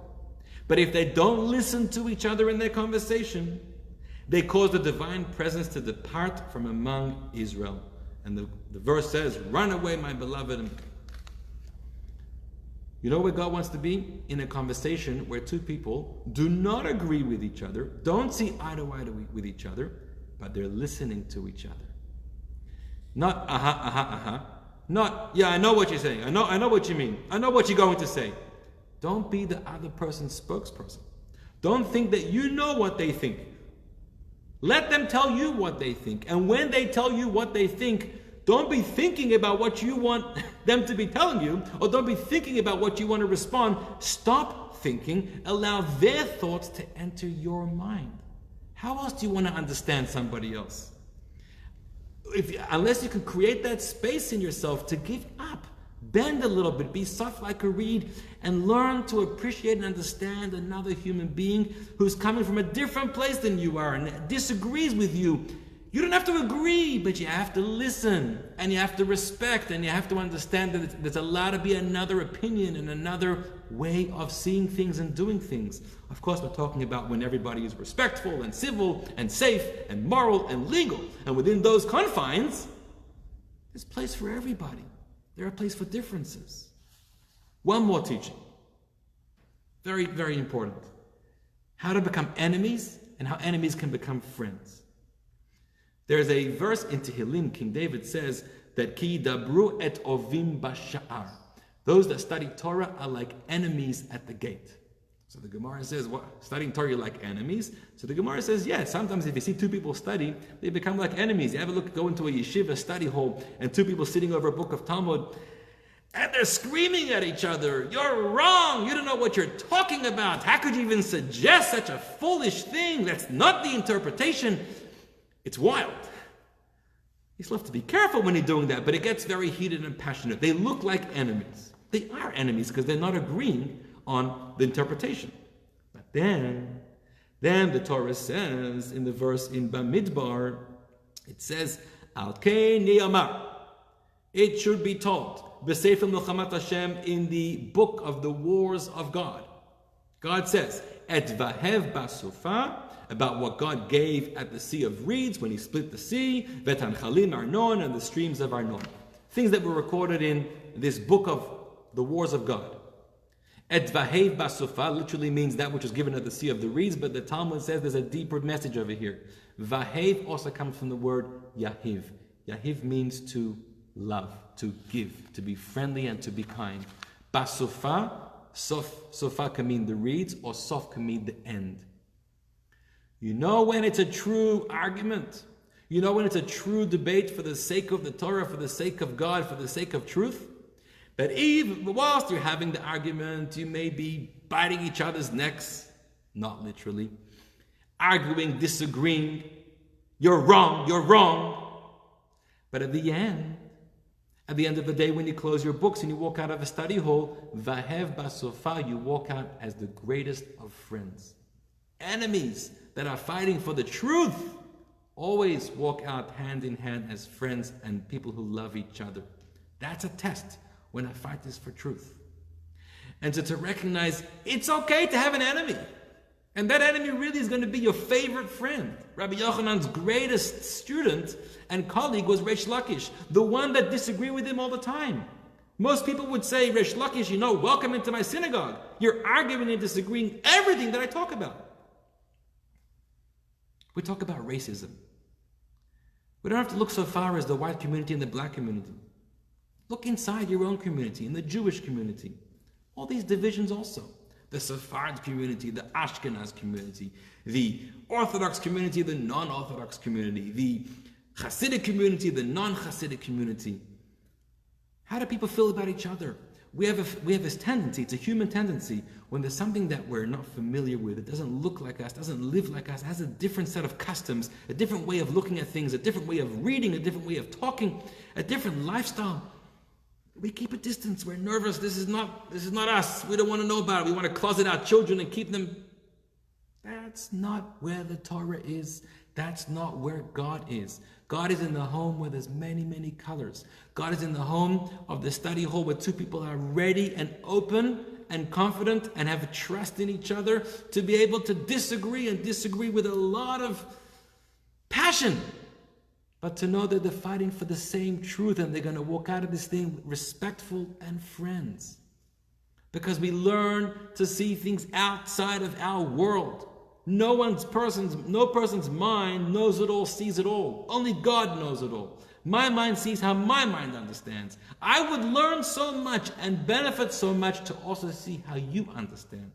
But if they don't listen to each other in their conversation, they cause the divine presence to depart from among Israel. And the verse says, run away, my beloved. You know where God wants to be? In a conversation where two people do not agree with each other, don't see eye to eye with each other, but they're listening to each other. Not Not, yeah, I know what you're saying. I know what you mean. I know what you're going to say. Don't be the other person's spokesperson. Don't think that you know what they think. Let them tell you what they think. And when they tell you what they think, don't be thinking about what you want them to be telling you, or don't be thinking about what you want to respond. Stop thinking. Allow their thoughts to enter your mind. How else do you want to understand somebody else? Unless you can create that space in yourself to give up. Bend a little bit, be soft like a reed, and learn to appreciate and understand another human being who's coming from a different place than you are and disagrees with you. You don't have to agree, but you have to listen, and you have to respect, and you have to understand that there's allowed to be another opinion and another way of seeing things and doing things. Of course, we're talking about when everybody is respectful and civil and safe and moral and legal. And within those confines, there's place for everybody. There's a place for differences. One more teaching. Very, very important. How to become enemies and how enemies can become friends. There's a verse in Tehillim, King David says that Ki dabru et ovim basha'ar. Those that study Torah are like enemies at the gate. So the Gemara says, what? Studying Torah, you're like enemies? So the Gemara says, yeah, sometimes if you see two people study, they become like enemies. You ever go into a yeshiva study hall and two people sitting over a book of Talmud and they're screaming at each other, you're wrong, you don't know what you're talking about. How could you even suggest such a foolish thing? That's not the interpretation. It's wild. You still have to be careful when you're doing that, but it gets very heated and passionate. They look like enemies. They are enemies because they're not agreeing on the interpretation. But then the Torah says in the verse in Bamidbar, it says, Al Kei Niyamar. It should be taught, B'Sefer Milchamat Hashem, in the book of the wars of God. God says, Et Vahev Basufa, about what God gave at the Sea of Reeds when He split the sea, Vetan Chalim Arnon, and the streams of Arnon. Things that were recorded in this book of the wars of God. Et Vahev Basufa literally means that which was given at the Sea of the Reeds, but the Talmud says there's a deeper message over here. Vahev also comes from the word Yahiv. Yahiv means to love, to give, to be friendly and to be kind. Basufa, Sofa can mean the reeds, or Sof can mean the end. You know when it's a true argument. You know when it's a true debate for the sake of the Torah, for the sake of God, for the sake of truth. That even whilst you're having the argument, you may be biting each other's necks, not literally, arguing, disagreeing. You're wrong. But at the end of the day, when you close your books and you walk out of a study hall, Vahev Basofa, you walk out as the greatest of friends. Enemies that are fighting for the truth always walk out hand in hand as friends and people who love each other. That's a test when a fight is for truth. And so to recognize it's okay to have an enemy. And that enemy really is going to be your favorite friend. Rabbi Yochanan's greatest student and colleague was Reish Lakish, the one that disagreed with him all the time. Most people would say, Reish Lakish, welcome into my synagogue. You're arguing and disagreeing everything that I talk about. We talk about racism. We don't have to look so far as the white community and the black community. Look inside your own community, in the Jewish community. All these divisions also. The Sephardi community, the Ashkenaz community, the Orthodox community, the non-Orthodox community, the Hasidic community, the non-Hasidic community. How do people feel about each other? We have this tendency, it's a human tendency, when there's something that we're not familiar with, it doesn't look like us, doesn't live like us, has a different set of customs, a different way of looking at things, a different way of reading, a different way of talking, a different lifestyle. We keep a distance, we're nervous, this is not us, we don't want to know about it, we want to closet our children and keep them. That's not where the Torah is. That's not where God is. God is in the home where there's many, many colors. God is in the home of the study hall where two people are ready and open and confident and have trust in each other to be able to disagree with a lot of passion. But to know that they're fighting for the same truth and they're going to walk out of this thing respectful and friends. Because we learn to see things outside of our world. No person's mind knows it all, sees it all. Only God knows it all. My mind sees how my mind understands. I would learn so much and benefit so much to also see how you understand.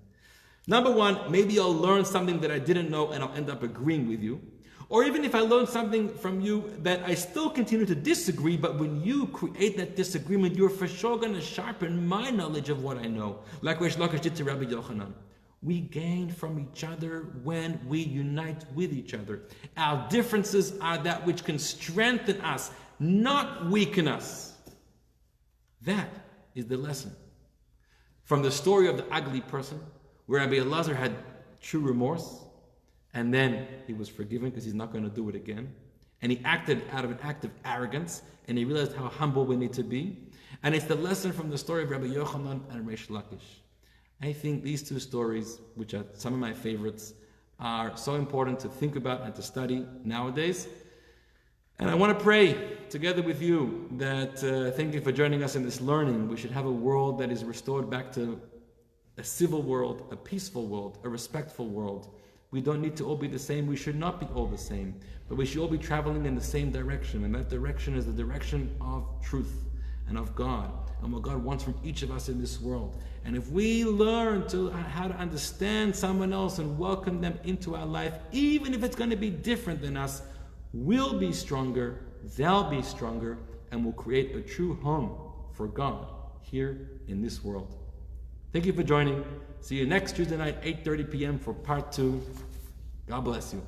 Number one, maybe I'll learn something that I didn't know and I'll end up agreeing with you. Or even if I learn something from you that I still continue to disagree, but when you create that disagreement, you're for sure going to sharpen my knowledge of what I know. Like Reish Lakish did to Rabbi Yochanan. We gain from each other when we unite with each other. Our differences are that which can strengthen us, not weaken us. That is the lesson. From the story of the ugly person, where Rabbi Eliezer had true remorse, and then he was forgiven because he's not going to do it again. And he acted out of an act of arrogance, and he realized how humble we need to be. And it's the lesson from the story of Rabbi Yochanan and Reish Lakish. I think these two stories, which are some of my favorites, are so important to think about and to study nowadays. And I want to pray together with you that, thank you for joining us in this learning. We should have a world that is restored back to a civil world, a peaceful world, a respectful world. We don't need to all be the same. We should not be all the same. But we should all be traveling in the same direction. And that direction is the direction of truth and of God. And what God wants from each of us in this world. And if we learn how to understand someone else and welcome them into our life, even if it's going to be different than us, we'll be stronger, they'll be stronger, and we'll create a true home for God here in this world. Thank you for joining. See you next Tuesday night, 8:30 p.m. for part 2. God bless you.